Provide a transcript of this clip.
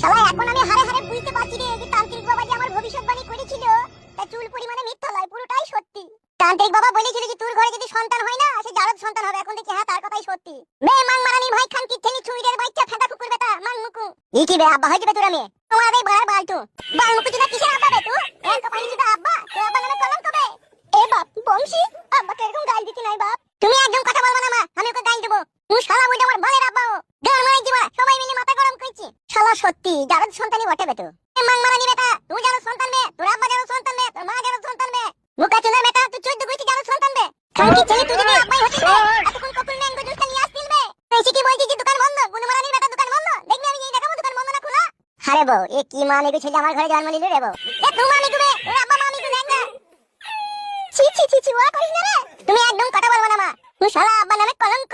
শালা এখন আমি হারে হারে বুঝতে পারছি রে যে তান্ত্রিক বাবা যে আমার ভবিষ্যৎবাণী করেছিল তা চুল পরিমাণে মিথ্যা নয়, পুরোটাই সত্যি। তান্ত্রিক বাবা বলেছিল যে তোর ঘরে যদি সন্তান হয় না সে জারদ সন্তান হবে। এখন দেখি হ্যাঁ তার কথাই সত্যি। বে মাং মারানি ভাই খান কি থেনি ছুইরের বাচ্চা ফেদা কুকুর বেটা মাং মুকু। ই কি বে আব্বা হইতে বে তোর আমি তোমার এই বাড়ার বালতু বাং মুকু তুই কিসের আব্বা বে তুই? এর কপালি তুই আব্বা তো আব্বা নামে কলঙ্ক বে। এ বাপ বংশী আব্বাকে এরকম গাল দিতি নাই বাপ। তুমি একদম কথা বলবা না মা, আমি ওকে গাল দেব। তুই শালা বুইটা আমার বলের আব্বা ও গান মারাই দিবা, সবাই মিলে মাথা গরম কইছি। শালা সত্যি জারদ সন্তানই বটে বে তো। এ মাং মারানি বেটা তুই জারদ সন্তান বে, তোর আব্বা জারদ সন্তান বে, তোর মা জারদ সন্তান বে। মুকা চুনা বেটা তুই 14 গুইতি জারদ সন্তান বে। খানকি ছেলে তুই যদি আব্বাই হতিস বে এতক্ষণ ককুল ম্যাঙ্গো জুসটা নিয়ে আসতিল বে। এসে কি বলছিস যে দোকান বন্ধ? গুনু মারানি বেটা দোকান বন্ধ? দেখবি আমি এই দেখাবো দোকান বন্ধ না খোলা। আরে বউ এ কি মা মেগো ছেলে আমার ঘরে জন্ম নিল রে বউ। এ তুই মা মেগো বে, তোর আব্বা মা মেগো দেখ না। ছি ছি ছি ছি ওয়া করিস না রে। তুমি একদম কথা বলবা না মা, তুই শালা আব্বা নামে কলঙ্ক।